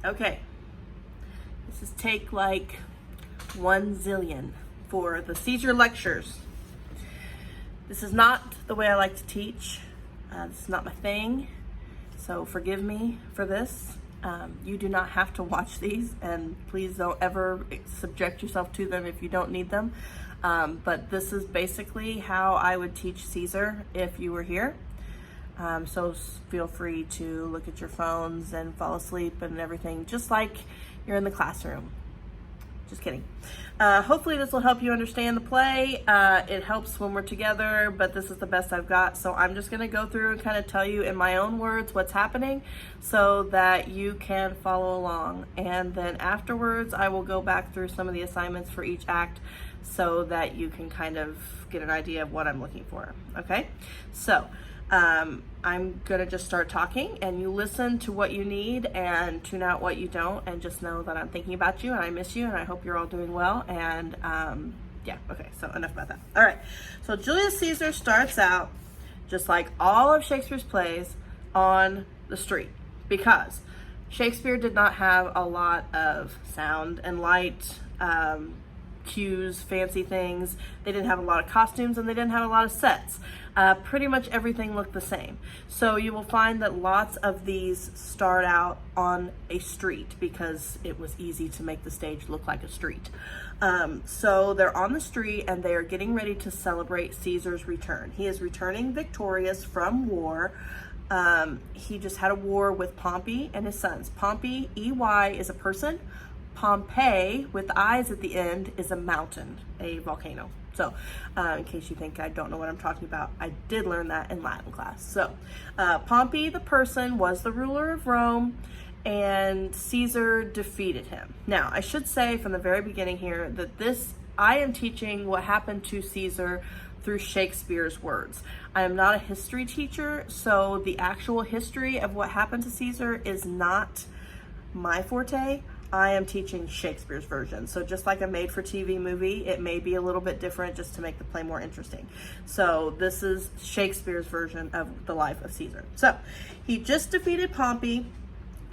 Okay, this is take like 1 zillion for the Caesar lectures. This is not the way I like to teach. This is not my thing, so forgive me for this. You do not have to watch these, and please don't ever subject yourself to them if you don't need them. But this is basically how I would teach Caesar if you were here. So feel free to look at your phones and fall asleep and everything, just like you're in the classroom. Just kidding. Hopefully this will help you understand the play. It helps when we're together, but this is the best I've got. So I'm just gonna go through and kind of tell you in my own words what's happening so that you can follow along. And then afterwards, I will go back through some of the assignments for each act so that you can kind of get an idea of what I'm looking for, okay? So, I'm gonna just start talking and you listen to what you need and tune out what you don't, and just know that I'm thinking about you and I miss you and I hope you're all doing well. And yeah, okay, so enough about that. All right, so Julius Caesar starts out just like all of Shakespeare's plays on the street, because Shakespeare did not have a lot of sound and light, cues, fancy things. They didn't have a lot of costumes and they didn't have a lot of sets. Pretty much everything looked the same. So you will find that lots of these start out on a street because it was easy to make the stage look like a street. So they're on the street and they are getting ready to celebrate Caesar's return. He is returning victorious from war. He just had a war with Pompey and his sons. Pompey, E-Y, is a person. Pompeii, with eyes at the end, is a mountain, a volcano. So, in case you think I don't know what I'm talking about, I did learn that in Latin class. So, Pompey, the person, was the ruler of Rome, and Caesar defeated him. Now, I should say from the very beginning here that I am teaching what happened to Caesar through Shakespeare's words. I am not a history teacher, so the actual history of what happened to Caesar is not my forte. I am teaching Shakespeare's version. So just like a made-for-TV movie, it may be a little bit different just to make the play more interesting. So this is Shakespeare's version of the life of Caesar. So he just defeated Pompey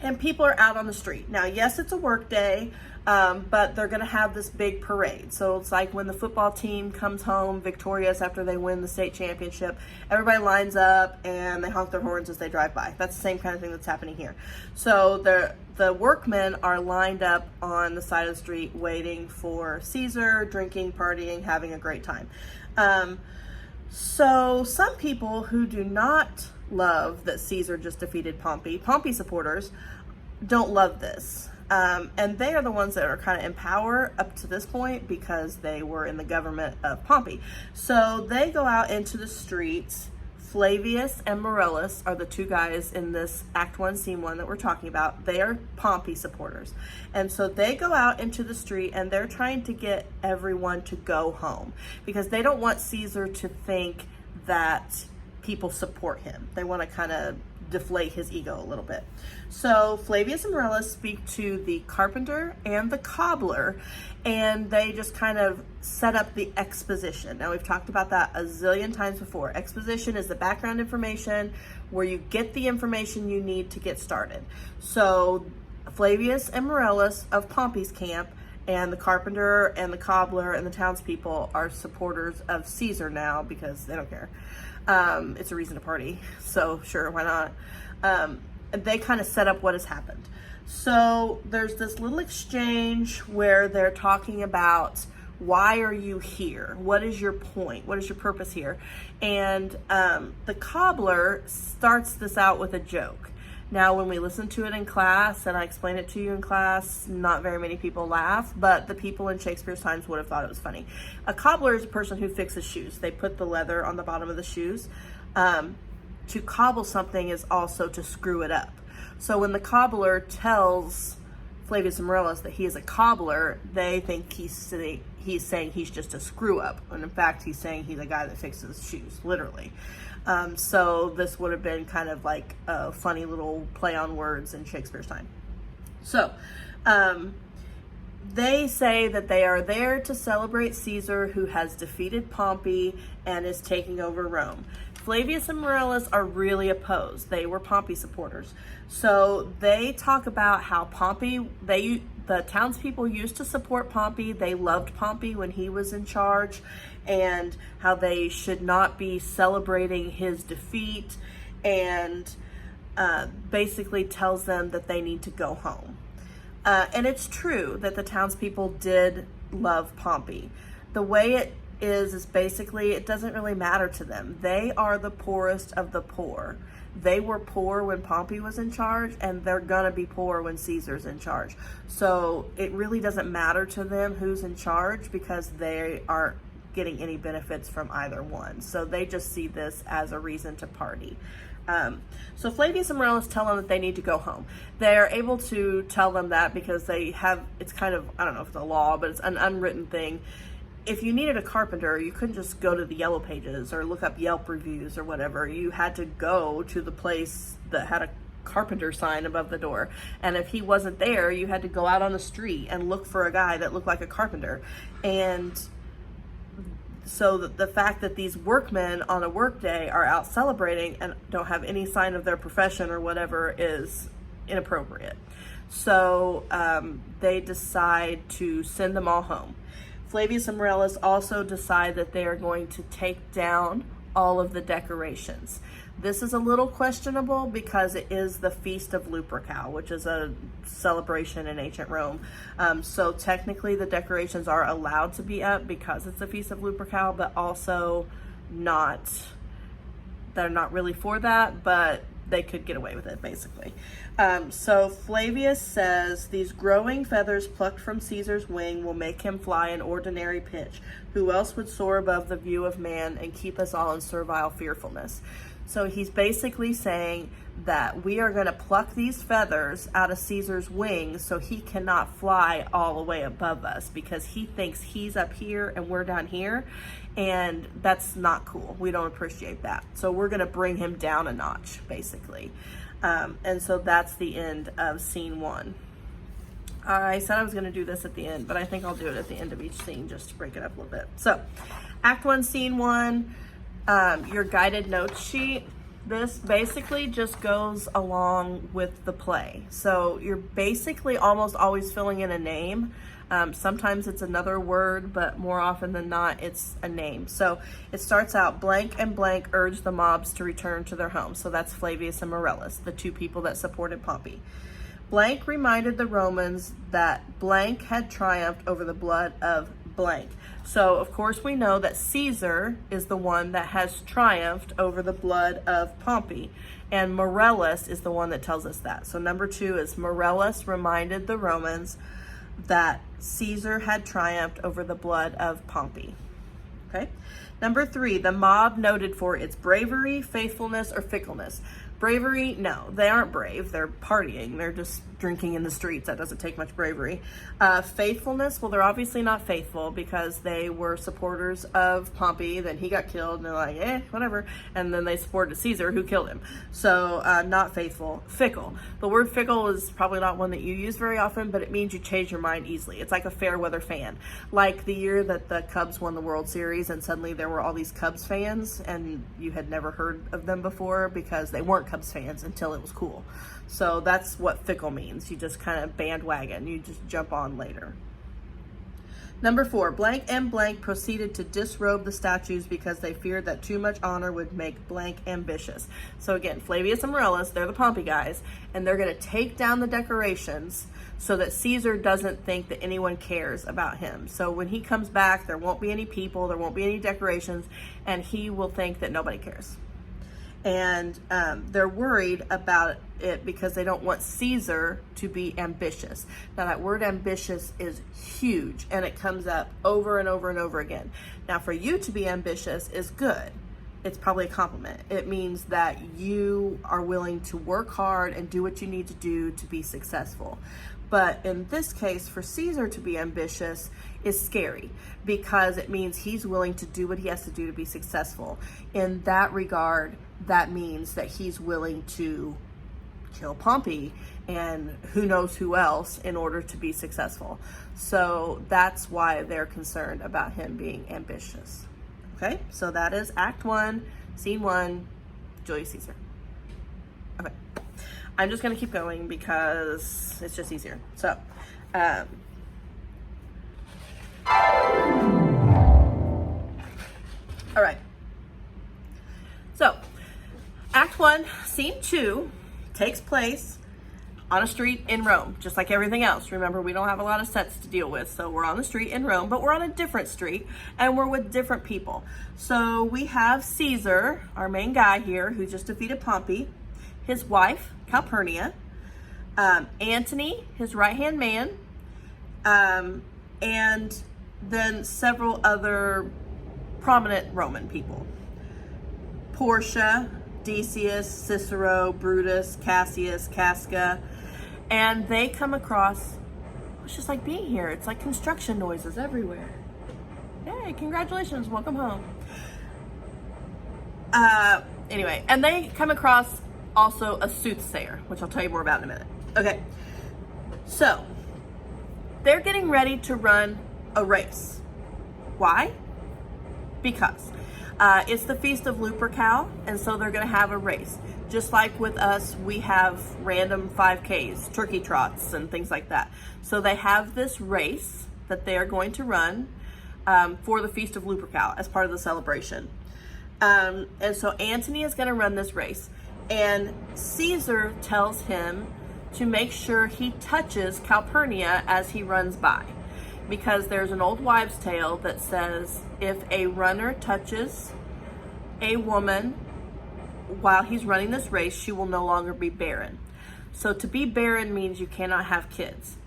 and people are out on the street. Now, yes, it's a work day, but they're gonna have this big parade. So it's like when the football team comes home victorious after they win the state championship, everybody lines up and they honk their horns as they drive by. That's the same kind of thing that's happening here. So the workmen are lined up on the side of the street waiting for Caesar, drinking, partying, having a great time. So some people who do not love that Caesar just defeated Pompey supporters don't love this. And they are the ones that are kind of in power up to this point because they were in the government of Pompey. So they go out into the streets. Flavius and Morellus are the two guys in this Act 1, Scene 1 that we're talking about. They are Pompey supporters. And so they go out into the street and they're trying to get everyone to go home because they don't want Caesar to think that people support him. They want to kind of deflate his ego a little bit. So Flavius and Morellus speak to the carpenter and the cobbler, and they just kind of set up the exposition. Now, we've talked about that a zillion times before. Exposition is the background information where you get the information you need to get started. So Flavius and Morellus of Pompey's camp and the carpenter and the cobbler and the townspeople are supporters of Caesar now because they don't care. It's a reason to party, so sure, why not? They kind of set up what has happened. So there's this little exchange where they're talking about, why are you here? What is your point? What is your purpose here? And the cobbler starts this out with a joke. Now, when we listen to it in class and I explain it to you in class, not very many people laugh, but the people in Shakespeare's times would have thought it was funny. A cobbler is a person who fixes shoes. They put the leather on the bottom of the shoes. To cobble something is also to screw it up. So when the cobbler tells Flavius and Morellus that he is a cobbler, they think he's saying he's just a screw up. And in fact, he's saying he's a guy that fixes shoes, literally. So this would have been kind of like a funny little play on words in Shakespeare's time. So they say that they are there to celebrate Caesar, who has defeated Pompey and is taking over Rome. Flavius and Morellus are really opposed. They were Pompey supporters. So they talk about how the townspeople used to support Pompey. They loved Pompey when he was in charge, and how they should not be celebrating his defeat, and basically tells them that they need to go home. And it's true that the townspeople did love Pompey. The way it is basically it doesn't really matter to them. They are the poorest of the poor. They were poor when Pompey was in charge, and they're gonna be poor when Caesar's in charge. So it really doesn't matter to them who's in charge, because they aren't getting any benefits from either one. So they just see this as a reason to party. So Flavius and Morellus tell them that they need to go home. They're able to tell them that because they have, it's kind of, I don't know if it's a law, but it's an unwritten thing. If you needed a carpenter, you couldn't just go to the Yellow Pages or look up Yelp reviews or whatever. You had to go to the place that had a carpenter sign above the door. And if he wasn't there, you had to go out on the street and look for a guy that looked like a carpenter. And so the fact that these workmen on a work day are out celebrating and don't have any sign of their profession or whatever is inappropriate. So they decide to send them all home. Flavius and Morellus also decide that they are going to take down all of the decorations. This is a little questionable because it is the Feast of Lupercal, which is a celebration in ancient Rome. So technically the decorations are allowed to be up because it's the Feast of Lupercal, but also they're not really for that, but they could get away with it, basically. So Flavius says, these growing feathers plucked from Caesar's wing will make him fly an ordinary pitch. Who else would soar above the view of man and keep us all in servile fearfulness? So he's basically saying that we are going to pluck these feathers out of Caesar's wings so he cannot fly all the way above us, because he thinks he's up here and we're down here, and that's not cool. We don't appreciate that. So we're going to bring him down a notch, basically. And so that's the end of scene 1. I said I was going to do this at the end, but I think I'll do it at the end of each scene just to break it up a little bit. So Act 1, Scene 1. Your guided notes sheet, this basically just goes along with the play. So you're basically almost always filling in a name. Sometimes it's another word, but more often than not, it's a name. So it starts out, blank and blank urged the mobs to return to their homes. So that's Flavius and Morellus, the two people that supported Pompey. Blank reminded the Romans that blank had triumphed over the blood of blank. So, of course, we know that Caesar is the one that has triumphed over the blood of Pompey, and Morellus is the one that tells us that. So number 2 is Morellus reminded the Romans that Caesar had triumphed over the blood of Pompey. Okay. Number 3, the mob noted for its bravery, faithfulness, or fickleness. Bravery, no, they aren't brave. They're partying. They're just drinking in the streets. That doesn't take much bravery. Faithfulness, well, they're obviously not faithful because they were supporters of Pompey. Then he got killed, and they're like, whatever. And then they supported Caesar, who killed him. So not faithful. Fickle. The word fickle is probably not one that you use very often, but it means you change your mind easily. It's like a fair weather fan. Like the year that the Cubs won the World Series, and suddenly there were all these Cubs fans, and you had never heard of them before because they weren't Cubs fans until it was cool. So that's what fickle means. You just kind of bandwagon. You just jump on later. Number 4, blank and blank proceeded to disrobe the statues because they feared that too much honor would make blank ambitious. So again, Flavius and Morellus, they're the Pompey guys, and they're going to take down the decorations so that Caesar doesn't think that anyone cares about him. So when he comes back, there won't be any people, there won't be any decorations, and he will think that nobody cares. And they're worried about it because they don't want Caesar to be ambitious. Now that word ambitious is huge, and it comes up over and over and over again. Now for you to be ambitious is good. It's probably a compliment. It means that you are willing to work hard and do what you need to do to be successful. But in this case, for Caesar to be ambitious is scary because it means he's willing to do what he has to do to be successful. In that regard, that means that he's willing to kill Pompey and who knows who else in order to be successful. So that's why they're concerned about him being ambitious. Okay, so that is Act 1, Scene 1, Julius Caesar. Okay. I'm just going to keep going because it's just easier. So, all right. So, Act 1, Scene 2 takes place on a street in Rome, just like everything else. Remember, we don't have a lot of sets to deal with, so we're on the street in Rome, but we're on a different street, and we're with different people. So we have Caesar, our main guy here, who just defeated Pompey, his wife, Calpurnia, Antony, his right-hand man, and then several other prominent Roman people. Portia, Decius, Cicero, Brutus, Cassius, Casca, and they come across, it's just like being here. It's like construction noises everywhere. Yay, congratulations, welcome home. Anyway, and they come across also a soothsayer, which I'll tell you more about in a minute. Okay, so they're getting ready to run a race. Why? Because it's the Feast of Lupercal, and so they're going to have a race. Just like with us, we have random 5Ks, turkey trots, and things like that. So they have this race that they are going to run for the Feast of Lupercal as part of the celebration. And so Antony is going to run this race, and Caesar tells him to make sure he touches Calpurnia as he runs by, because there's an old wives' tale that says if a runner touches a woman while he's running this race, she will no longer be barren. So to be barren means you cannot have kids.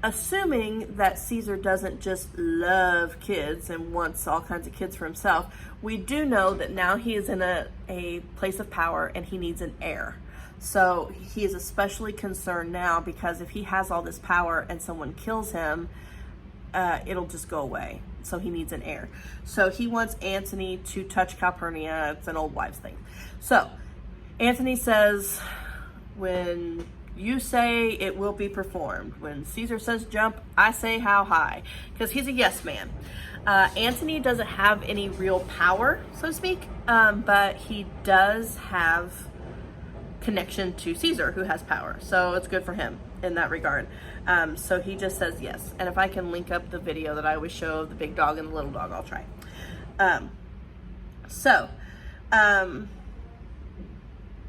Assuming that Caesar doesn't just love kids and wants all kinds of kids for himself, we do know that now he is in a place of power and he needs an heir. So he is especially concerned now because if he has all this power and someone kills him, it'll just go away. So he needs an heir. So he wants Antony to touch Calpurnia. It's an old wives' thing. So Antony says, when you say it will be performed. When Caesar says jump, I say how high. Because he's a yes man. Antony doesn't have any real power, so to speak. But he does have connection to Caesar, who has power. So it's good for him in that regard. So he just says yes. And if I can link up the video that I always show of the big dog and the little dog, I'll try.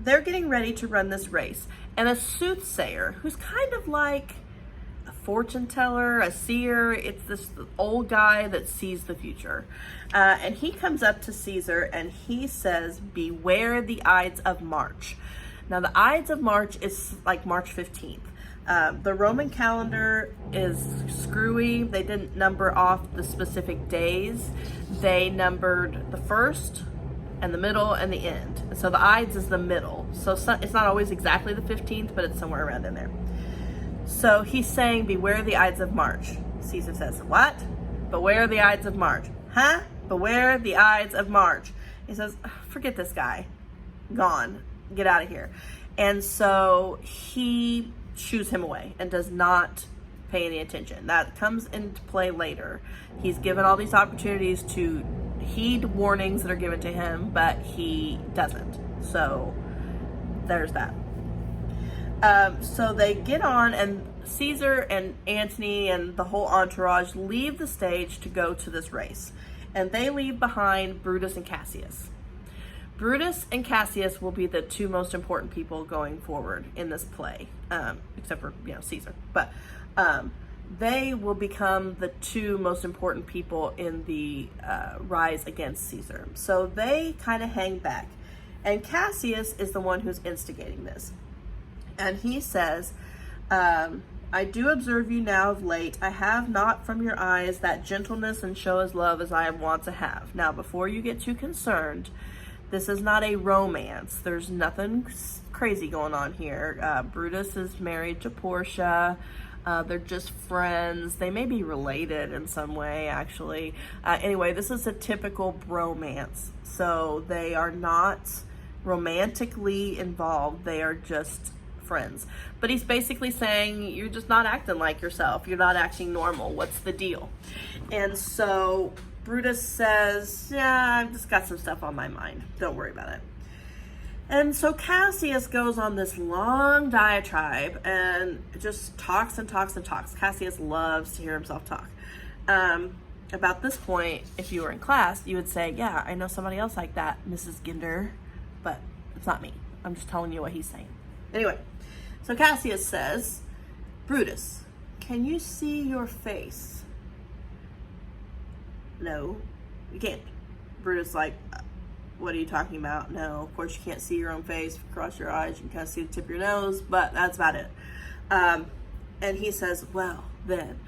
They're getting ready to run this race. And a soothsayer, who's kind of like a fortune teller, a seer, it's this old guy that sees the future. And he comes up to Caesar and he says, beware the Ides of March. Now the Ides of March is like March 15th. The Roman calendar is screwy. They didn't number off the specific days. They numbered the first and the middle and the end. So the Ides is the middle. So it's not always exactly the 15th, but it's somewhere around in there. So he's saying, beware the Ides of March. Caesar says, what? Beware the Ides of March. Huh? Beware the Ides of March. He says, forget this guy. Gone. Get out of here. And so he shoos him away and does not pay any attention. That comes into play later. He's given all these opportunities to heed warnings that are given to him, but he doesn't. So there's that. So they get on, and Caesar and Antony and the whole entourage leave the stage to go to this race. And they leave behind Brutus and Cassius. Brutus and Cassius will be the two most important people going forward in this play, except for, Caesar. But they will become the two most important people in the rise against Caesar. So they kind of hang back. And Cassius is the one who's instigating this. And he says, I do observe you now of late. I have not from your eyes that gentleness and show as love as I am wont to have. Now, before you get too concerned, this is not a romance. There's nothing crazy going on here. Brutus is married to Portia. They're just friends. They may be related in some way, actually. Anyway, this is a typical bromance. So they are not romantically involved. They are just friends. But he's basically saying, you're just not acting like yourself. You're not acting normal. What's the deal? And so Brutus says, yeah, I've just got some stuff on my mind. Don't worry about it. And so Cassius goes on this long diatribe and just talks and talks and talks. Cassius loves to hear himself talk. About this point, if you were in class, you would say, yeah, I know somebody else like that, Mrs. Ginder, but it's not me. I'm just telling you what he's saying. Anyway, so Cassius says, Brutus, can you see your face? No, you can't. Brutus like, what are you talking about? No, of course you can't see your own face. If you cross your eyes, you can kind of see the tip of your nose, but that's about it. And he says, well, then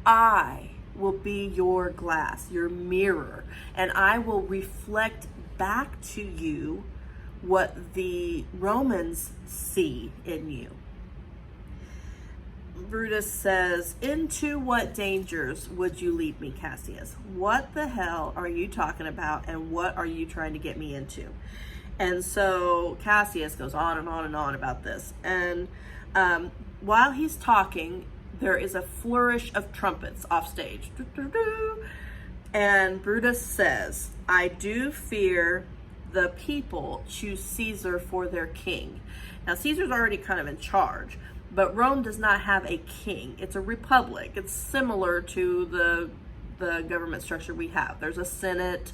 I will be your glass, your mirror, and I will reflect back to you what the Romans see in you. Brutus says, into what dangers would you lead me, Cassius? What the hell are you talking about, and what are you trying to get me into? And so Cassius goes on and on and on about this. And while he's talking, there is a flourish of trumpets off stage. And Brutus says, I do fear the people choose Caesar for their king. Now, Caesar's already kind of in charge, but Rome does not have a king. It's a republic. It's similar to the government structure we have. There's a senate.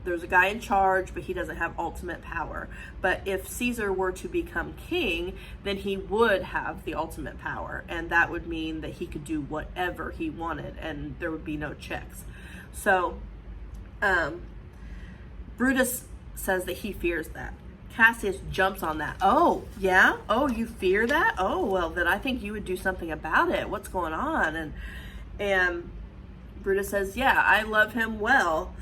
There's a guy in charge, but he doesn't have ultimate power. But if Caesar were to become king, then he would have the ultimate power. And that would mean that he could do whatever he wanted, and there would be no checks. So Brutus says that he fears that. Cassius jumps on that. Oh, yeah? Oh, you fear that? Oh, well, then I think you would do something about it. What's going on? And Brutus says, yeah, I love him well,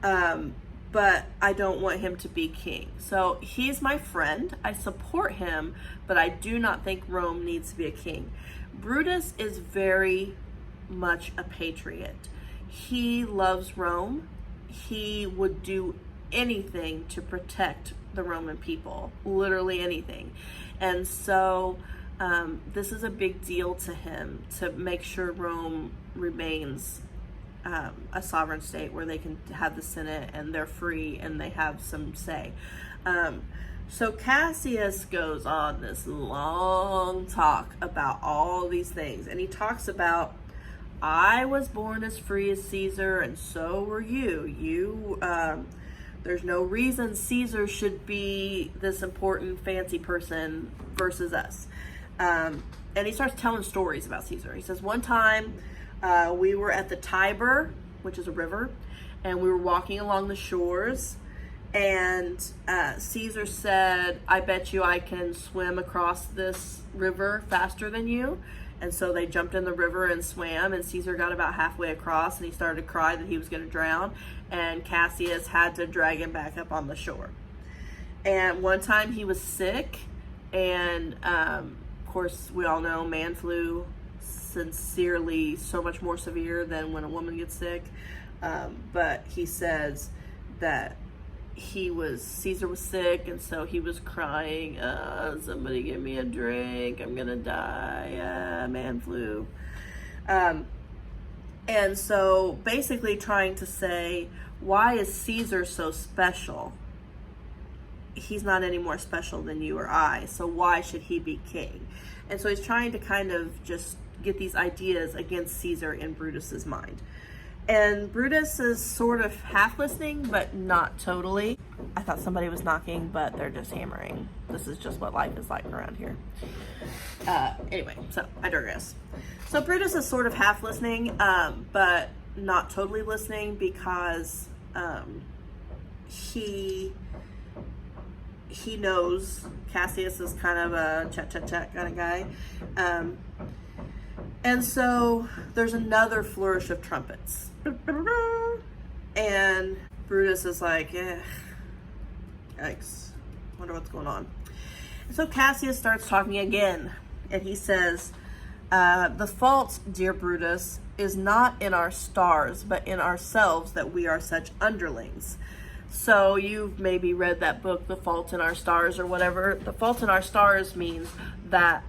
but I don't want him to be king. So he's my friend. I support him, but I do not think Rome needs to be a king. Brutus is very much a patriot. He loves Rome. He would do anything to protect the Roman people, literally anything. And so this is a big deal to him, to make sure Rome remains a sovereign state where they can have the Senate and they're free and they have some say. So Cassius goes on this long talk about all these things, and he talks about, I was born as free as Caesar, and so were you. There's no reason Caesar should be this important, fancy person versus us. And he starts telling stories about Caesar. He says, one time we were at the Tiber, which is a river, and we were walking along the shores, and Caesar said, I bet you I can swim across this river faster than you. And so they jumped in the river and swam, and Caesar got about halfway across, and he started to cry that he was going to drown, and Cassius had to drag him back up on the shore. And one time he was sick, and of course we all know man flu, sincerely so much more severe than when a woman gets sick. But he says that Caesar was sick, and so he was crying, somebody give me a drink, I'm gonna die, man flu. And so basically trying to say, why is Caesar so special? He's not any more special than you or I, so why should he be king? And so he's trying to kind of just get these ideas against Caesar in Brutus's mind. And Brutus is sort of half listening, but not totally. I thought somebody was knocking, but they're just hammering. This is just what life is like around here. Anyway, so I digress. So Brutus is sort of half listening, but not totally listening, because he knows Cassius is kind of a chat kind of guy. And so there's another flourish of trumpets. And Brutus is like, yikes, wonder what's going on. And so Cassius starts talking again, and he says, the fault, dear Brutus, is not in our stars, but in ourselves, that we are such underlings. So you've maybe read that book, The Fault in Our Stars, or whatever. The fault in our stars means that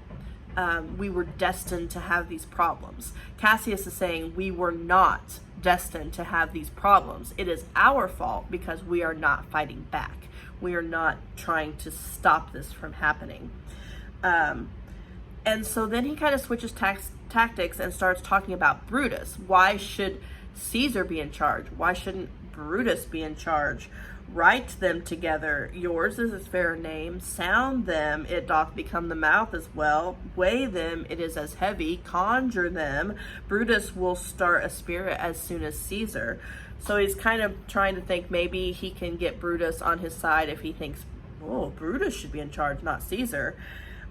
we were destined to have these problems. Cassius is saying we were not destined to have these problems. It is our fault because we are not fighting back. We are not trying to stop this from happening. And so then he kind of switches tactics and starts talking about Brutus. Why should Caesar be in charge? Why shouldn't Brutus be in charge? Write them together. Yours is his fair name. Sound them, it doth become the mouth as well. Weigh them, it is as heavy. Conjure them. Brutus will start a spirit as soon as Caesar. So he's kind of trying to think maybe he can get Brutus on his side if he thinks, oh, Brutus should be in charge, not Caesar.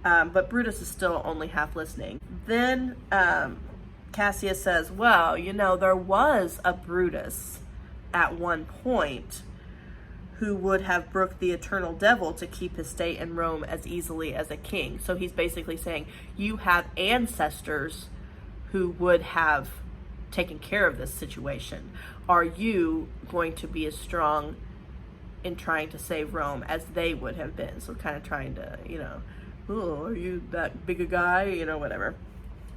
But Brutus is still only half listening. Then Cassius says, well, there was a Brutus at one point who would have brooked the eternal devil to keep his state in Rome as easily as a king. So he's basically saying, you have ancestors who would have taken care of this situation. Are you going to be as strong in trying to save Rome as they would have been? So kind of trying to, oh, are you that big a guy? Whatever.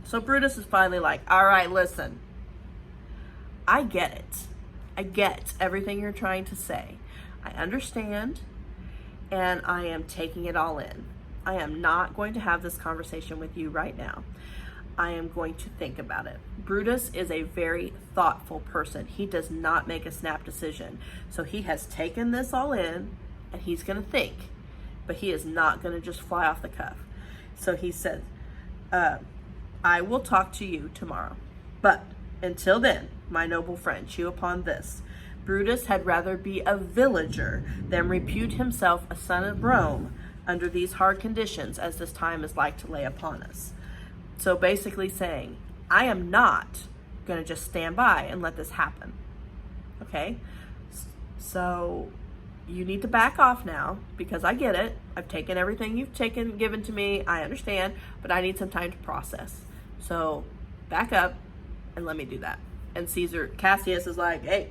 So Brutus is finally like, all right, listen, I get it. I get everything you're trying to say. I understand, and I am taking it all in. I am not going to have this conversation with you right now. I am going to think about it. Brutus is a very thoughtful person. He does not make a snap decision. So he has taken this all in, and he's going to think, but he is not going to just fly off the cuff. So he said, I will talk to you tomorrow. But until then, my noble friend, chew upon this. Brutus had rather be a villager than repute himself a son of Rome under these hard conditions as this time is like to lay upon us. So basically saying, I am not going to just stand by and let this happen. Okay? So you need to back off now because I get it. I've taken everything you've given to me. I understand, but I need some time to process. So back up and let me do that. And Cassius is like, hey,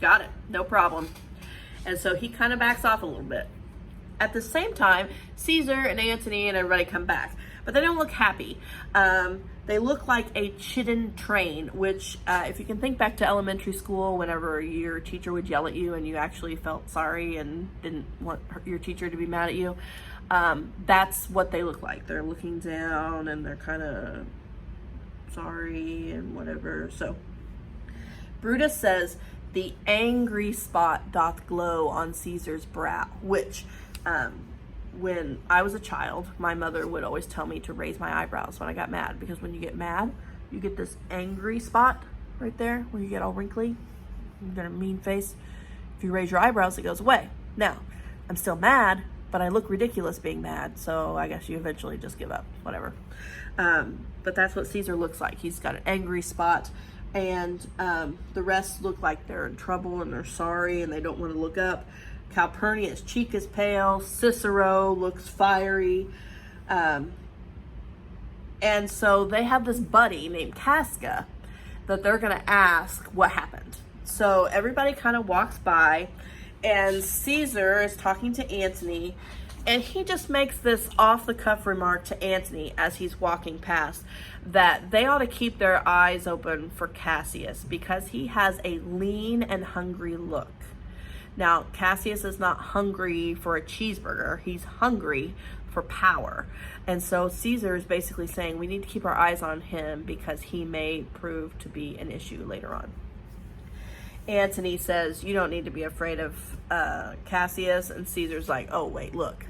got it, no problem. And so he kind of backs off a little bit. At the same time, Caesar and Antony and everybody come back, but they don't look happy. They look like a chidden train, which if you can think back to elementary school, whenever your teacher would yell at you and you actually felt sorry and didn't want your teacher to be mad at you, that's what they look like. They're looking down and they're kind of sorry and whatever. So Brutus says, the angry spot doth glow on Caesar's brow, which when I was a child, my mother would always tell me to raise my eyebrows when I got mad, because when you get mad, you get this angry spot right there where you get all wrinkly, you get a mean face. If you raise your eyebrows, it goes away. Now, I'm still mad, but I look ridiculous being mad, so I guess you eventually just give up, whatever. But that's what Caesar looks like. He's got an angry spot. And the rest look like they're in trouble and they're sorry and they don't want to look up. Calpurnia's cheek is pale. Cicero looks fiery. And so they have this buddy named Casca that they're going to ask what happened. So everybody kind of walks by and Caesar is talking to Antony. And he just makes this off-the-cuff remark to Antony as he's walking past that they ought to keep their eyes open for Cassius because he has a lean and hungry look. Now, Cassius is not hungry for a cheeseburger. He's hungry for power. And so Caesar is basically saying we need to keep our eyes on him because he may prove to be an issue later on. Antony says, you don't need to be afraid of Cassius. And Caesar's like, oh, wait, look.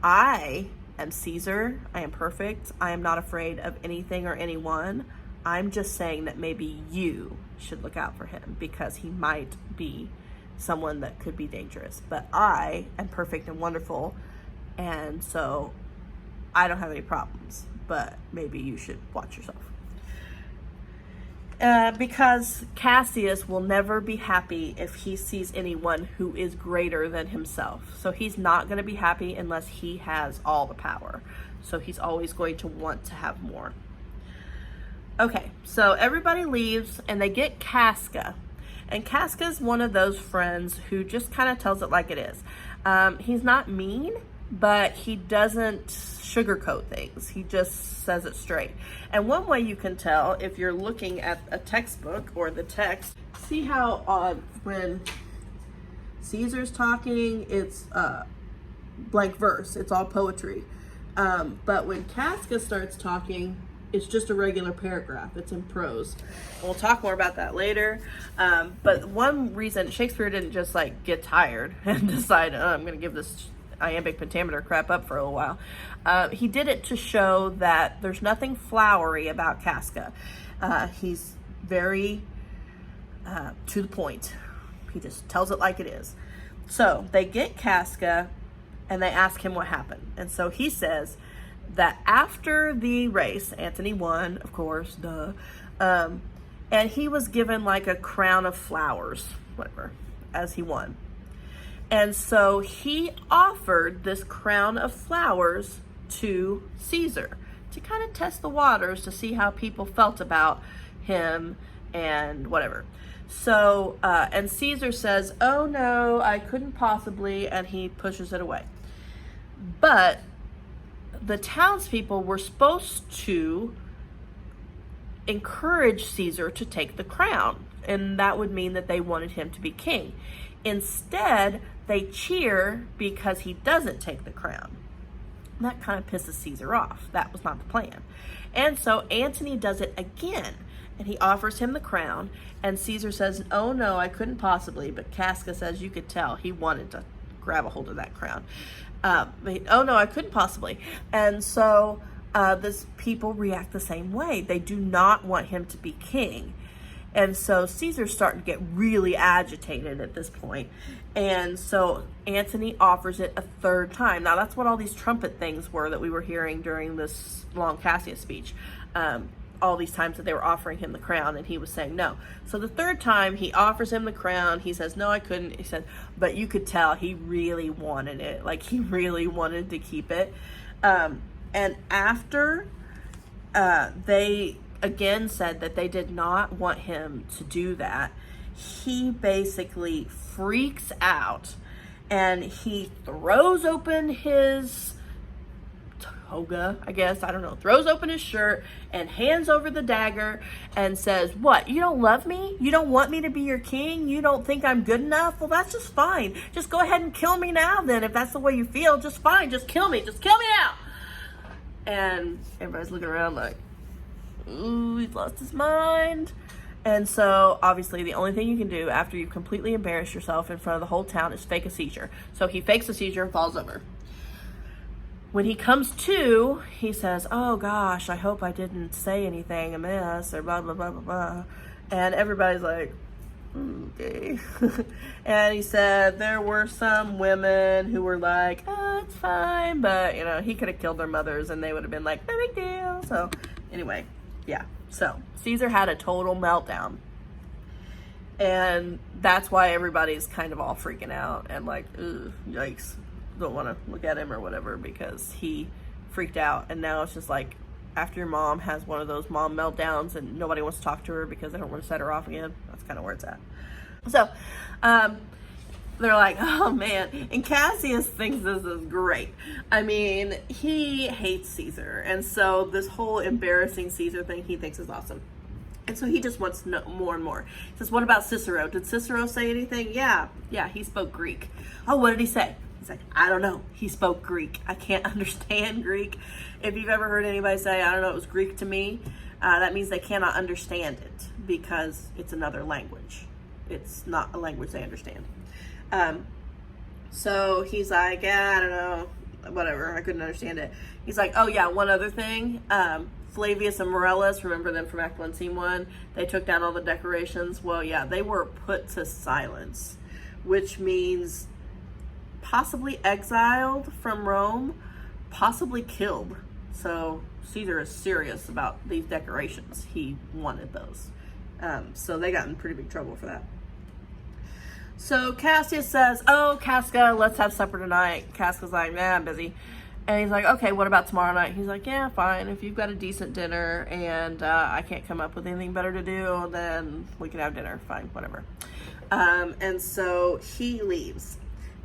I am Caesar. I am perfect. I am not afraid of anything or anyone. I'm just saying that maybe you should look out for him because he might be someone that could be dangerous. But I am perfect and wonderful, and so I don't have any problems. But maybe you should watch yourself. Because Cassius will never be happy if he sees anyone who is greater than himself. So he's not going to be happy unless he has all the power. So he's always going to want to have more. Okay, so everybody leaves and they get Casca. And Casca's one of those friends who just kind of tells it like it is. He's not mean, but he doesn't sugarcoat things. He just says it straight. And one way you can tell, if you're looking at a textbook or the text, see how when Caesar's talking, it's blank verse. It's all poetry. But when Casca starts talking, it's just a regular paragraph. It's in prose. We'll talk more about that later. But one reason Shakespeare didn't just like get tired and decide, oh, I'm going to give this iambic pentameter crap up for a little while. He did it to show that there's nothing flowery about Casca. He's very to the point. He just tells it like it is. So they get Casca and they ask him what happened. And so he says that after the race, Antony won, of course, duh. And he was given like a crown of flowers, whatever, as he won. And so he offered this crown of flowers to Caesar to kind of test the waters to see how people felt about him and whatever. So, and Caesar says, oh no, I couldn't possibly, and he pushes it away. But the townspeople were supposed to encourage Caesar to take the crown, and that would mean that they wanted him to be king. Instead, they cheer because he doesn't take the crown. That kind of pisses Caesar off. That was not the plan. And so Antony does it again, and he offers him the crown, and Caesar says, oh no, I couldn't possibly, but Casca says you could tell he wanted to grab a hold of that crown. Oh no, I couldn't possibly. And so this people react the same way. They do not want him to be king. And so Caesar's starting to get really agitated at this point. And so Antony offers it a third time. Now that's what all these trumpet things were that we were hearing during this long Cassius speech. All these times that they were offering him the crown and he was saying no. So the third time he offers him the crown, he says, no, I couldn't. He said, but you could tell he really wanted it. Like he really wanted to keep it. And after they again said that they did not want him to do that, he basically freaks out and he throws open his toga, I guess, I don't know, throws open his shirt and hands over the dagger and says, what, you don't love me? You don't want me to be your king? You don't think I'm good enough? Well, that's just fine. Just go ahead and kill me now then. If that's the way you feel, just fine. Just kill me. Just kill me now. And everybody's looking around like, ooh, he's lost his mind. And so obviously the only thing you can do after you've completely embarrassed yourself in front of the whole town is fake a seizure. So he fakes a seizure and falls over. When he comes to, he says, oh gosh, I hope I didn't say anything amiss or blah, blah, blah, blah, blah. And everybody's like, okay. And he said there were some women who were like, oh, it's fine. But, you know, he could have killed their mothers and they would have been like, no big deal. So anyway, yeah. So Caesar had a total meltdown. And that's why everybody's kind of all freaking out and like, ugh, yikes. Don't want to look at him or whatever because he freaked out. And now it's just like after your mom has one of those mom meltdowns and nobody wants to talk to her because they don't want to set her off again. That's kind of where it's at. So they're like, oh man. And Cassius thinks this is great. I mean, he hates Caesar. And so this whole embarrassing Caesar thing he thinks is awesome. And so he just wants to know more and more. He says, what about Cicero? Did Cicero say anything? Yeah, he spoke Greek. Oh, what did he say? He's like, I don't know. He spoke Greek. I can't understand Greek. If you've ever heard anybody say, I don't know, it was Greek to me, that means they cannot understand it because it's another language. It's not a language they understand. So he's like, yeah, I don't know, whatever. I couldn't understand it. He's like, oh yeah, one other thing. Flavius and Morellus, remember them from Act 1, Scene 1? They took down all the decorations. Well, yeah, they were put to silence, which means possibly exiled from Rome, possibly killed. So Caesar is serious about these decorations. He wanted those. So they got in pretty big trouble for that. So Cassius says, oh, Casca, let's have supper tonight. Casca's like, nah, I'm busy. And he's like, okay, what about tomorrow night? He's like, yeah, fine. If you've got a decent dinner and I can't come up with anything better to do, then we can have dinner. Fine, whatever. And so he leaves.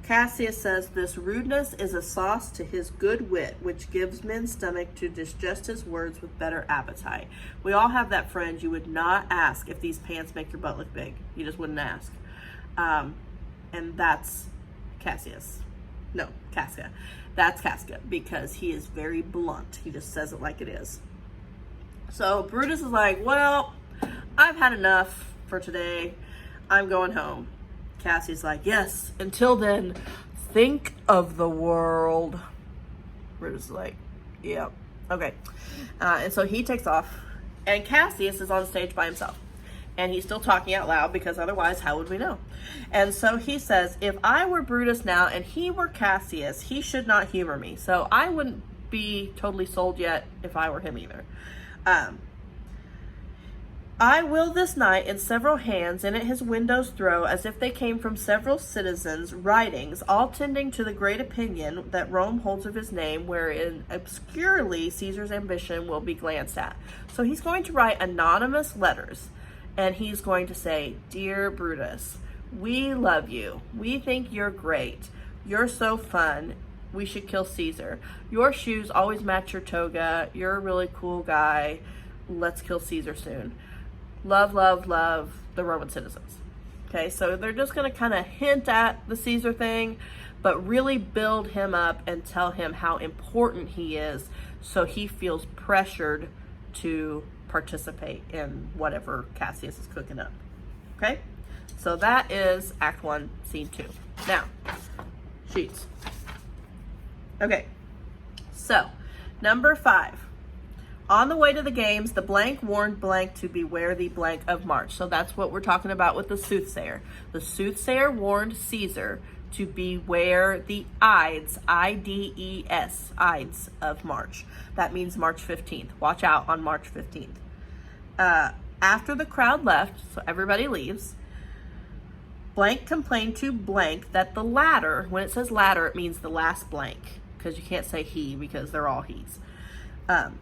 Cassius says, this rudeness is a sauce to his good wit, which gives men's stomach to digest his words with better appetite. We all have that friend you would not ask if these pants make your butt look big. You just wouldn't ask. And that's Cassius. No, Casca. That's Casca, because he is very blunt. He just says it like it is. So Brutus is like, well, I've had enough for today. I'm going home. Cassie's like, yes, until then, think of the world. Brutus is like, yeah, okay. And so he takes off, and Cassius is on stage by himself. And he's still talking out loud, because otherwise, how would we know? And so he says, if I were Brutus now and he were Cassius, he should not humor me. So I wouldn't be totally sold yet if I were him either. I will this night in several hands in at his windows throw, as if they came from several citizens, writings, all tending to the great opinion that Rome holds of his name, wherein obscurely Caesar's ambition will be glanced at. So he's going to write anonymous letters, and he's going to say, Dear Brutus, we love you. We think you're great. You're so fun. We should kill Caesar. Your shoes always match your toga. You're a really cool guy. Let's kill Caesar soon. Love, love, love the Roman citizens. Okay, so they're just going to kind of hint at the Caesar thing, but really build him up and tell him how important he is, so he feels pressured to participate in whatever Cassius is cooking up. Okay, so that is Act 1, Scene 2. Now, sheets. Okay, so number 5. On the way to the games, the blank warned blank to beware the blank of March. So that's what we're talking about with the soothsayer. The soothsayer warned Caesar to beware the Ides, I-D-E-S, Ides of March. That means March 15th. Watch out on March 15th. After the crowd left, so everybody leaves, blank complained to blank that the latter, when it says latter, it means the last blank, because you can't say he because they're all he's.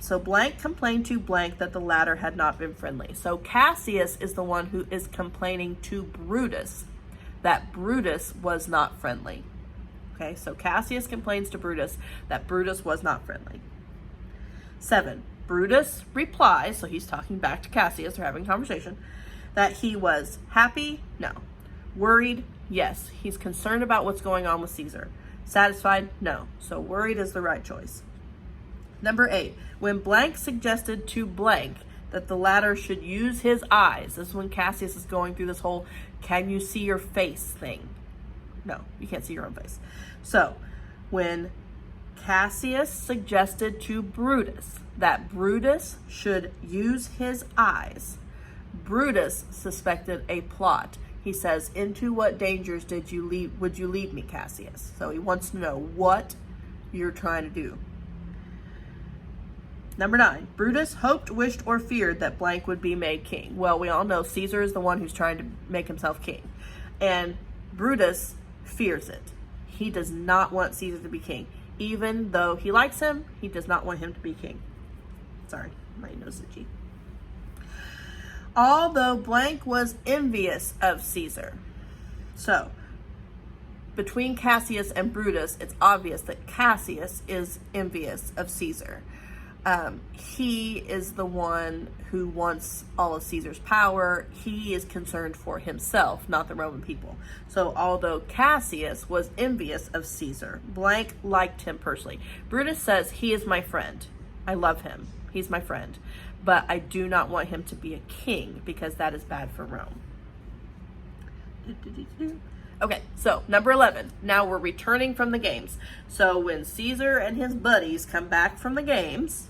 So blank complained to blank that the latter had not been friendly. So Cassius is the one who is complaining to Brutus that Brutus was not friendly. Okay, so Cassius complains to Brutus that Brutus was not friendly. 7, Brutus replies, so he's talking back to Cassius, they're having a conversation, that he was happy? No. Worried? Yes. He's concerned about what's going on with Caesar. Satisfied? No. So worried is the right choice. Number 8, when blank suggested to blank that the latter should use his eyes. This is when Cassius is going through this whole can you see your face thing. No, you can't see your own face. So when Cassius suggested to Brutus that Brutus should use his eyes, Brutus suspected a plot. He says, into what dangers would you lead me, Cassius? So he wants to know what you're trying to do. Number 9, Brutus hoped, wished, or feared that blank would be made king. Well, we all know Caesar is the one who's trying to make himself king. And Brutus fears it. He does not want Caesar to be king. Even though he likes him, he does not want him to be king. Sorry, my nose is itchy. Although blank was envious of Caesar. So, between Cassius and Brutus, it's obvious that Cassius is envious of Caesar. He is the one who wants all of Caesar's power. He is concerned for himself, not the Roman people. So although Cassius was envious of Caesar, blank liked him personally. Brutus says, he is my friend. I love him. He's my friend. But I do not want him to be a king because that is bad for Rome. Okay, so number 11. Now we're returning from the games. So when Caesar and his buddies come back from the games,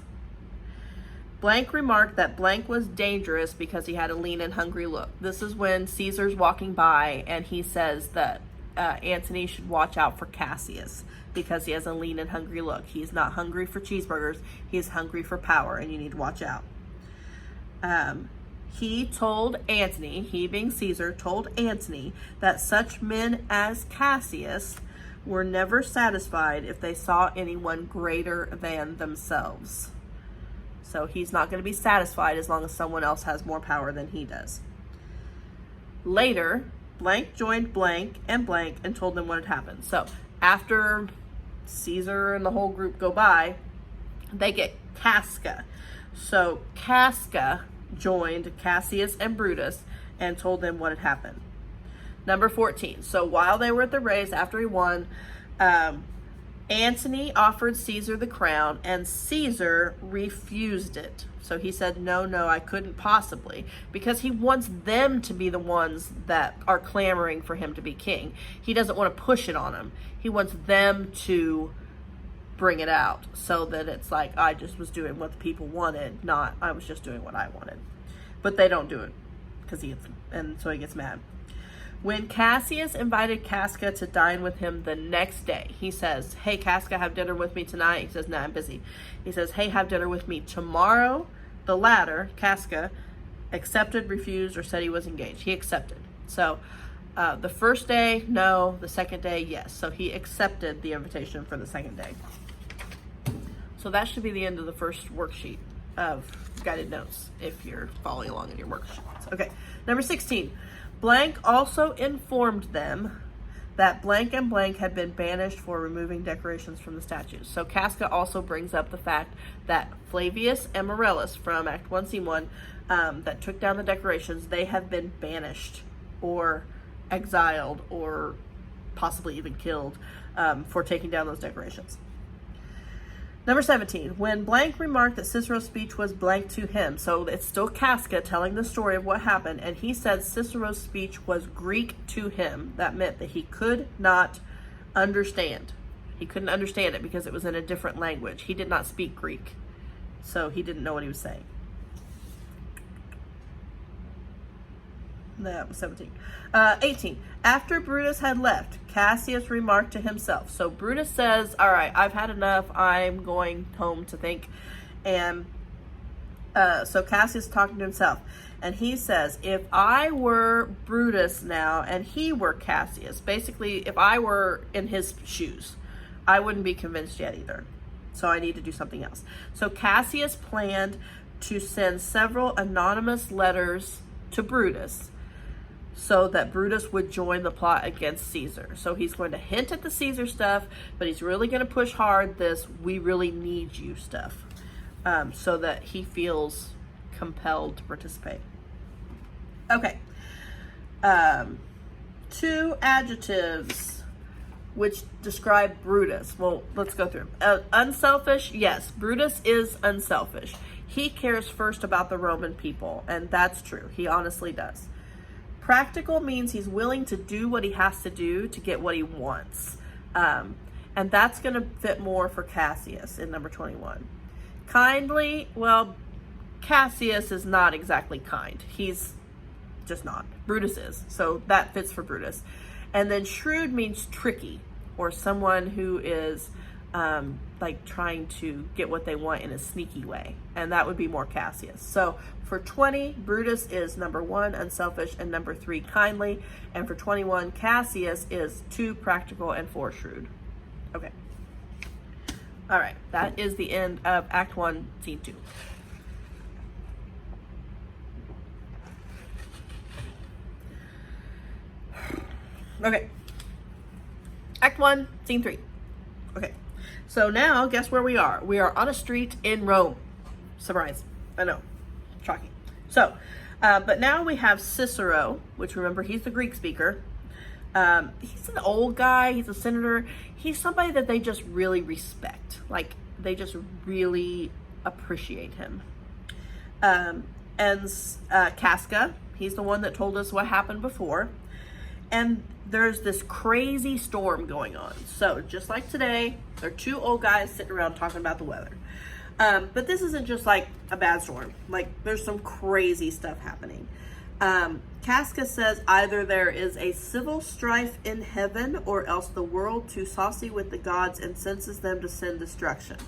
blank remarked that blank was dangerous because he had a lean and hungry look. This is when Caesar's walking by and he says that Antony should watch out for Cassius because he has a lean and hungry look. He's not hungry for cheeseburgers. He's hungry for power, and you need to watch out. He told Antony, he being Caesar, told Antony that such men as Cassius were never satisfied if they saw anyone greater than themselves. So he's not going to be satisfied as long as someone else has more power than he does. Later, blank joined blank and told them what had happened. So after Caesar and the whole group go by, they get Casca. So Casca joined Cassius and Brutus and told them what had happened. Number 14. So while they were at the race, after he won, Antony offered Caesar the crown, and Caesar refused it. So he said, no, I couldn't possibly, because he wants them to be the ones that are clamoring for him to be king. He doesn't want to push it on them. He wants them to bring it out, so that it's like, I just was doing what the people wanted, not I was just doing what I wanted. But they don't do it, so he gets mad. When Cassius invited Casca to dine with him the next day, he says, hey, Casca, have dinner with me tonight. He says, no, I'm busy. He says, hey, have dinner with me tomorrow. The latter, Casca, accepted, refused, or said he was engaged. He accepted. So the first day, no. The second day, yes. So he accepted the invitation for the second day. So that should be the end of the first worksheet of guided notes if you're following along in your worksheets. Okay, number 16. Blank also informed them that blank and blank had been banished for removing decorations from the statues. So Casca also brings up the fact that Flavius and Morellus from Act 1, Scene 1, that took down the decorations, they have been banished or exiled or possibly even killed for taking down those decorations. Number 17, when blank remarked that Cicero's speech was blank to him, so it's still Casca telling the story of what happened, and he said Cicero's speech was Greek to him. That meant that he could not understand. He couldn't understand it because it was in a different language. He did not speak Greek, so he didn't know what he was saying. That was 17. 18. After Brutus had left, Cassius remarked to himself. So Brutus says, all right, I've had enough. I'm going home to think. And so Cassius is talking to himself. And he says, if I were Brutus now and he were Cassius, basically, if I were in his shoes, I wouldn't be convinced yet either. So I need to do something else. So Cassius planned to send several anonymous letters to Brutus, so that Brutus would join the plot against Caesar. So he's going to hint at the Caesar stuff, but he's really going to push hard this we really need you stuff, so that he feels compelled to participate. Okay. 2 adjectives which describe Brutus. Well, let's go through them. Unselfish, yes, Brutus is unselfish. He cares first about the Roman people, and that's true. He honestly does. Practical means he's willing to do what he has to do to get what he wants. And that's going to fit more for Cassius in number 21. Kindly, well, Cassius is not exactly kind. He's just not. Brutus is. So that fits for Brutus. And then shrewd means tricky, or someone who is like trying to get what they want in a sneaky way. And that would be more Cassius. So for 20, Brutus is number 1, unselfish, and number 3, kindly. And for 21, Cassius is 2, practical, and 4, shrewd. Okay. All right. That is the end of Act 1, Scene 2. Okay. Act 1, Scene 3. Okay. So now, guess where we are? We are on a street in Rome. Surprise. I know. Shocking. So, but now we have Cicero, which remember, he's the Greek speaker. He's an old guy. He's a senator. He's somebody that they just really respect. Like, they just really appreciate him. And Casca, he's the one that told us what happened before. And there's this crazy storm going on. So just like today, there are 2 old guys sitting around talking about the weather. But this isn't just like a bad storm. Like, there's some crazy stuff happening. Casca says either there is a civil strife in heaven, or else the world too saucy with the gods incenses them to send destruction.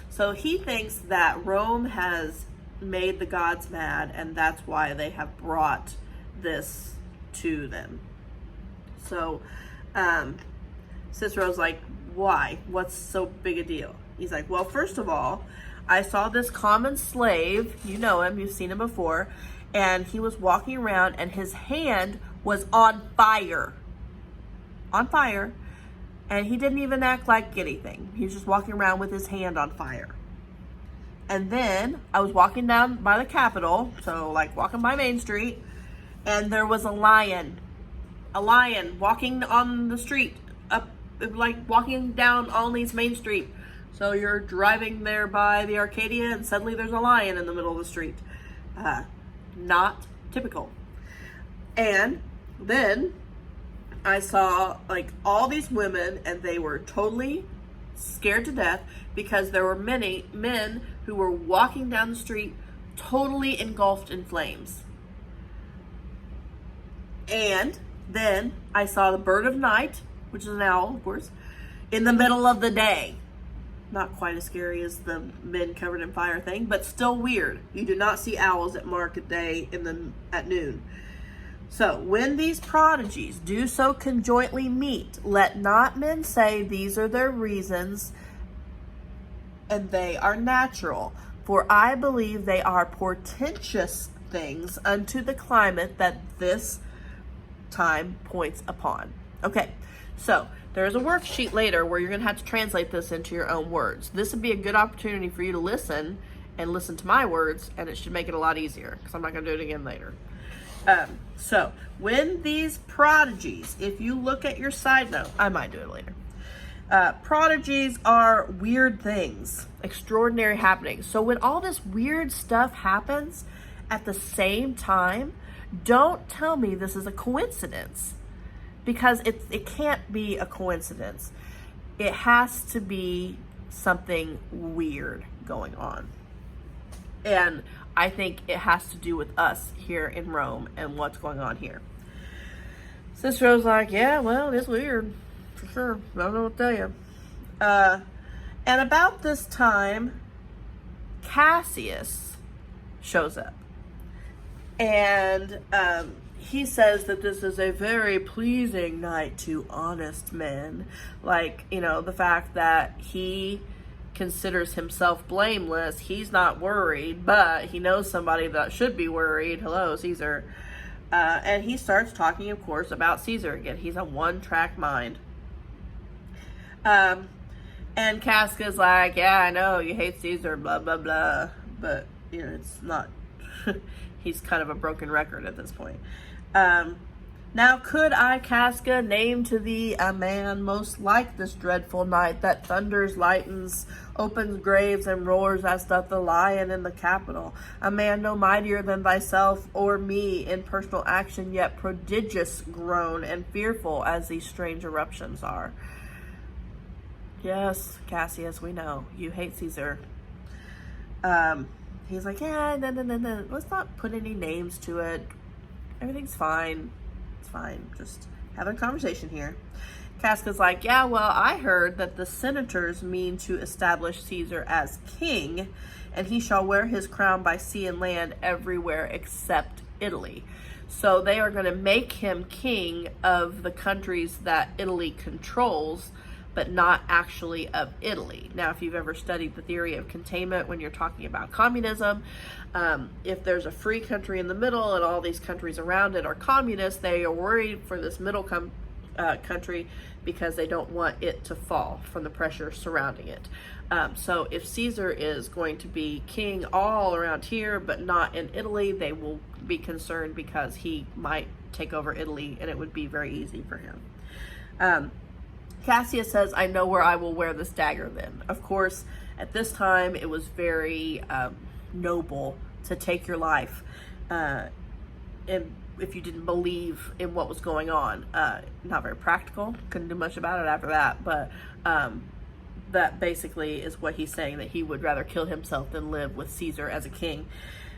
So he thinks that Rome has made the gods mad, and that's why they have brought this to them. So Cicero's like, why? What's so big a deal? He's like, well, first of all, I saw this common slave. You know him. You've seen him before. And he was walking around, and his hand was on fire. On fire. And he didn't even act like anything. He was just walking around with his hand on fire. And then I was walking down by the Capitol, so like walking by Main Street, and there was a lion walking on the street, up, like walking down Olney's Main Street. So you're driving there by the Arcadia, and suddenly there's a lion in the middle of the street. Not typical. And then I saw like all these women, and they were totally scared to death because there were many men who were walking down the street totally engulfed in flames. And then I saw the bird of night, which is an owl, of course, in the middle of the day. Not quite as scary as the men covered in fire thing, but still weird. You do not see owls at market day at noon. So when these prodigies do so conjointly meet, let not men say these are their reasons, and they are natural. For I believe they are portentous things unto the climate that this time points upon. Okay, so there's a worksheet later where you're going to have to translate this into your own words. This would be a good opportunity for you to listen to my words, and it should make it a lot easier because I'm not going to do it again later. So when these prodigies, if you look at your side note, I might do it later. Prodigies are weird things, extraordinary happenings. So when all this weird stuff happens at the same time, don't tell me this is a coincidence, because it can't be a coincidence. It has to be something weird going on. And I think it has to do with us here in Rome and what's going on here. Cicero's like, yeah, well, it's weird. For sure. I don't know what to tell you. And about this time, Cassius shows up. And he says that this is a very pleasing night to honest men. Like, the fact that he considers himself blameless, he's not worried, but he knows somebody that should be worried. Hello, Caesar. And he starts talking, of course, about Caesar again. He's a one-track mind. And Casca's like, yeah, I know, you hate Caesar, blah, blah, blah. But, it's not... He's kind of a broken record at this point. Now could I, Casca, name to thee a man most like this dreadful night that thunders, lightens, opens graves, and roars as doth the lion in the Capitol? A man no mightier than thyself or me in personal action, yet prodigious grown and fearful as these strange eruptions are. Yes, Cassius, we know. You hate Caesar. He's like, yeah, no. Let's not put any names to it. Everything's fine. It's fine. Just having a conversation here. Casca's like, yeah, well, I heard that the senators mean to establish Caesar as king, and he shall wear his crown by sea and land everywhere except Italy. So they are going to make him king of the countries that Italy controls, but not actually of Italy. Now, if you've ever studied the theory of containment when you're talking about communism, if there's a free country in the middle and all these countries around it are communist, they are worried for this middle country because they don't want it to fall from the pressure surrounding it. So if Caesar is going to be king all around here, but not in Italy, they will be concerned because he might take over Italy and it would be very easy for him. Cassius says, I know where I will wear this dagger then. Of course, at this time, it was very noble to take your life. And if you didn't believe in what was going on. Not very practical. Couldn't do much about it after that. But that basically is what he's saying, that he would rather kill himself than live with Caesar as a king.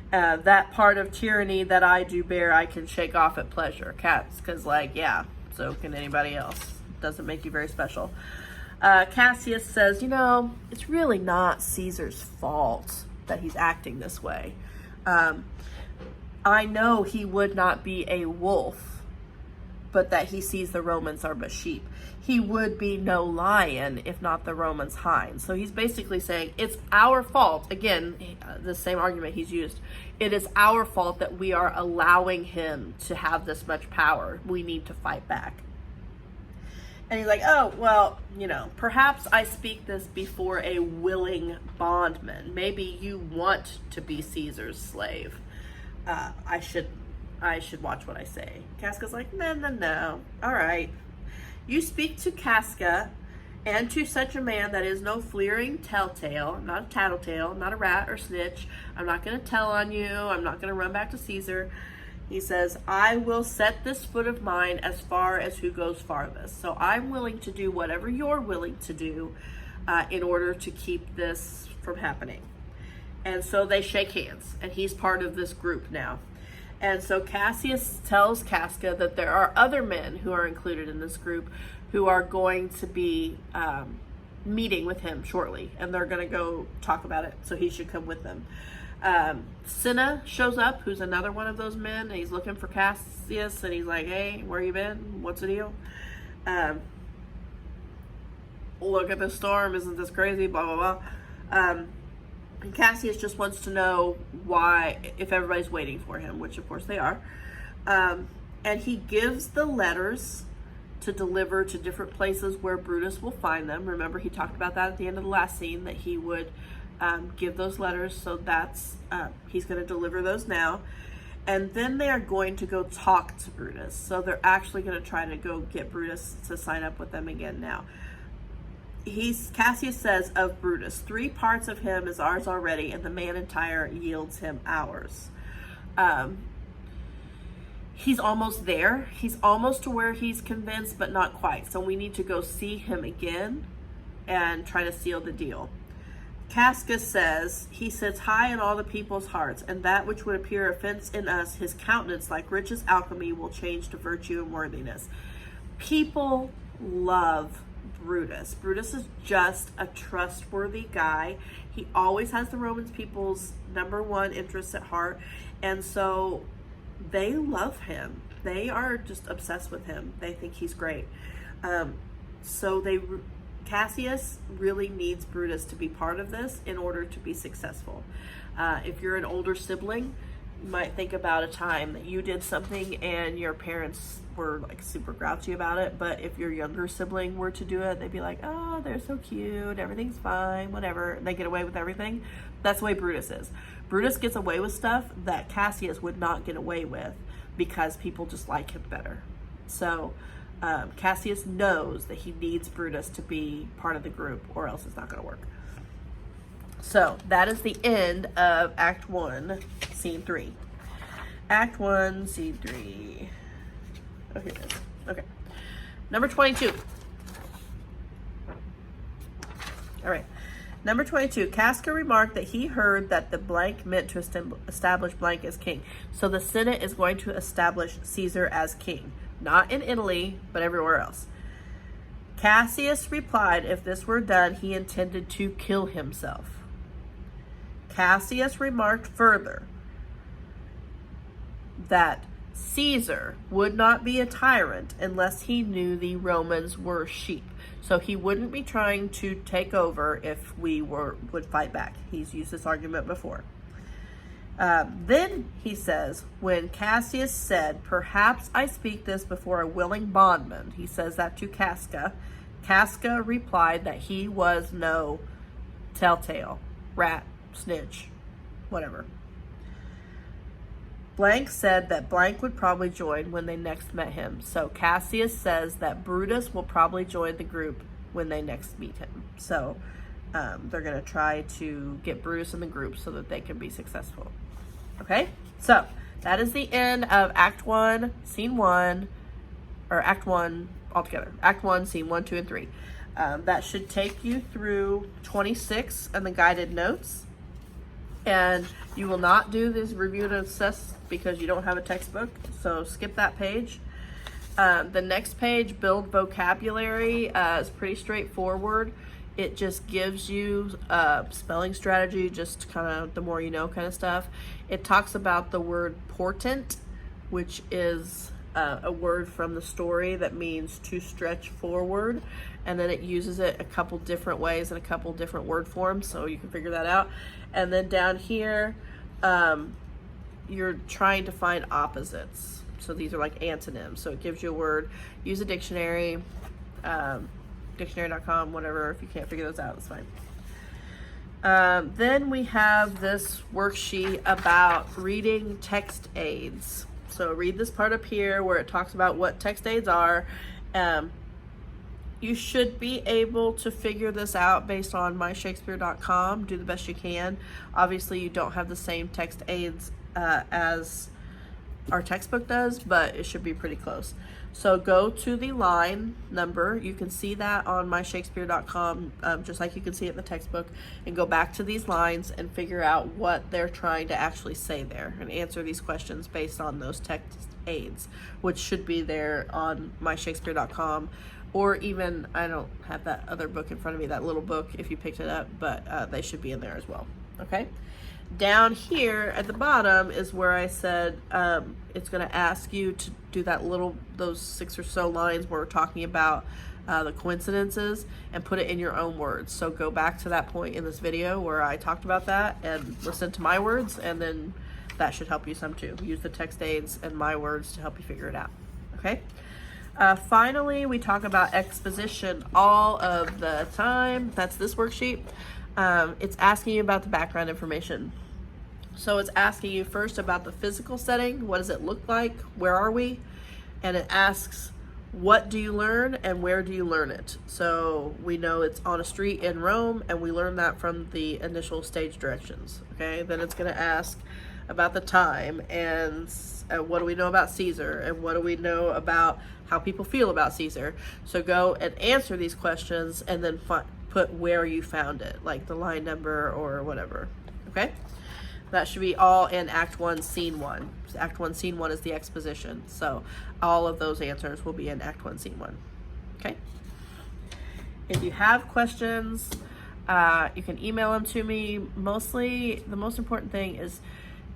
That part of tyranny that I do bear, I can shake off at pleasure. Cats, because yeah, so can anybody else. Doesn't make you very special. Cassius says, it's really not Caesar's fault that he's acting this way. I know he would not be a wolf, but that he sees the Romans are but sheep. He would be no lion if not the Romans' hind. So he's basically saying it's our fault. Again, the same argument he's used. It is our fault that we are allowing him to have this much power. We need to fight back. And he's like, oh, well, perhaps I speak this before a willing bondman. Maybe you want to be Caesar's slave. I should watch what I say. Casca's like, no. All right. You speak to Casca and to such a man that is no fleering telltale, not a tattletale, not a rat or snitch. I'm not going to tell on you. I'm not going to run back to Caesar. He says, I will set this foot of mine as far as who goes farthest. So I'm willing to do whatever you're willing to do in order to keep this from happening. And so they shake hands, and he's part of this group now. And so Cassius tells Casca that there are other men who are included in this group who are going to be meeting with him shortly, and they're going to go talk about it, so he should come with them. Cinna shows up, who's another one of those men, and he's looking for Cassius, and he's like, hey, where you been? What's the deal? Look at the storm, isn't this crazy? Blah, blah, blah. And Cassius just wants to know why, if everybody's waiting for him, which of course they are. And he gives the letters to deliver to different places where Brutus will find them. Remember, he talked about that at the end of the last scene, that he would give those letters. So that's, he's going to deliver those now. And then they are going to go talk to Brutus. So they're actually going to try to go get Brutus to sign up with them again now. Cassius says of Brutus, 3 parts of him is ours already, and the man entire yields him ours. He's almost there. He's almost to where he's convinced, but not quite. So we need to go see him again and try to seal the deal. Casca says, he sits high in all the people's hearts, and that which would appear offense in us, his countenance, like riches alchemy, will change to virtue and worthiness. People love Brutus. Brutus is just a trustworthy guy. He always has the Roman people's number 1 interests at heart, and so they love him. They are just obsessed with him. They think he's great. Cassius really needs Brutus to be part of this in order to be successful. If you're an older sibling, you might think about a time that you did something and your parents were like super grouchy about it, but if your younger sibling were to do it, they'd be like, oh, they're so cute, everything's fine, whatever, and they get away with everything. That's the way Brutus is. Brutus gets away with stuff that Cassius would not get away with because people just like him better. So Cassius knows that he needs Brutus to be part of the group, or else it's not going to work. So that is the end of Act 1, Scene 3. Act 1, Scene 3. Oh, here it is. Okay. Number 22. All right. Number 22. Casca remarked that he heard that the blank meant to establish blank as king. So the Senate is going to establish Caesar as king. Not in Italy, but everywhere else. Cassius replied if this were done, he intended to kill himself. Cassius remarked further that Caesar would not be a tyrant unless he knew the Romans were sheep. So he wouldn't be trying to take over if we would fight back. He's used this argument before. Then he says, when Cassius said, perhaps I speak this before a willing bondman, he says that to Casca. Casca replied that he was no telltale, rat, snitch, whatever. Blank said that Blank would probably join when they next met him. So Cassius says that Brutus will probably join the group when they next meet him. So they're going to try to get Brutus in the group so that they can be successful. Okay, so that is the end of Act 1, Scene 1, or Act 1 altogether. Act 1, Scene 1, 2, and 3. That should take you through 26 and the guided notes. And you will not do this review and assess because you don't have a textbook, so skip that page. The next page, build vocabulary, is pretty straightforward. It just gives you spelling strategy, just kind of the more you know kind of stuff. It talks about the word portent, which is a word from the story that means to stretch forward, and then it uses it a couple different ways in a couple different word forms, so you can figure that out. And then down here, you're trying to find opposites. So these are like antonyms. So it gives you a word. Use a dictionary, dictionary.com, whatever. If you can't figure those out, that's fine. Then we have this worksheet about reading text aids. So read this part up here where it talks about what text aids are. You should be able to figure this out based on myshakespeare.com. Do the best you can. Obviously, you don't have the same text aids as our textbook does, but it should be pretty close. So go to the line number. You can see that on myshakespeare.com, just like you can see it in the textbook, and go back to these lines and figure out what they're trying to actually say there and answer these questions based on those text aids, which should be there on myshakespeare.com. Or even, I don't have that other book in front of me, that little book, if you picked it up, but they should be in there as well, okay? Down here at the bottom is where I said it's gonna ask you to do those 6 or so lines where we're talking about the coincidences and put it in your own words. So go back to that point in this video where I talked about that and listen to my words, and then that should help you some too. Use the text aids and my words to help you figure it out, okay? Finally, we talk about exposition all of the time. That's this worksheet. It's asking you about the background information. So it's asking you first about the physical setting. What does it look like? Where are we? And it asks, what do you learn and where do you learn it? So we know it's on a street in Rome, and we learn that from the initial stage directions, okay? Then it's gonna ask about the time, and what do we know about Caesar, and what do we know about how people feel about Caesar. So go and answer these questions, and then put where you found it, like the line number or whatever, okay? That should be all in Act 1, Scene 1. So Act 1, Scene 1 is the exposition. So all of those answers will be in Act 1, Scene 1, okay? If you have questions, you can email them to me. Mostly, the most important thing is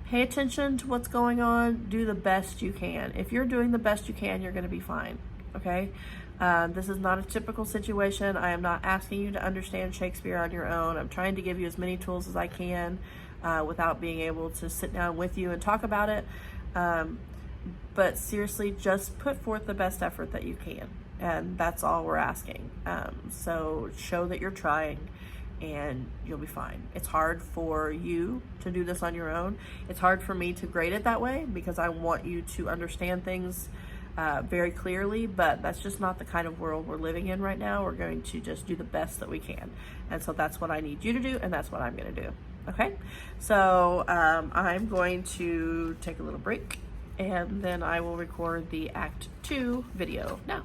pay attention to what's going on. Do the best you can. If you're doing the best you can, you're gonna be fine, okay? This is not a typical situation. I am not asking you to understand Shakespeare on your own. I'm trying to give you as many tools as I can without being able to sit down with you and talk about it. But seriously, just put forth the best effort that you can. And that's all we're asking. So show that you're trying, and you'll be fine. It's hard for you to do this on your own. It's hard for me to grade it that way because I want you to understand things very clearly, but that's just not the kind of world we're living in right now. We're going to just do the best that we can. And so that's what I need you to do, and that's what I'm gonna do, okay? So I'm going to take a little break, and then I will record the Act 2 video now.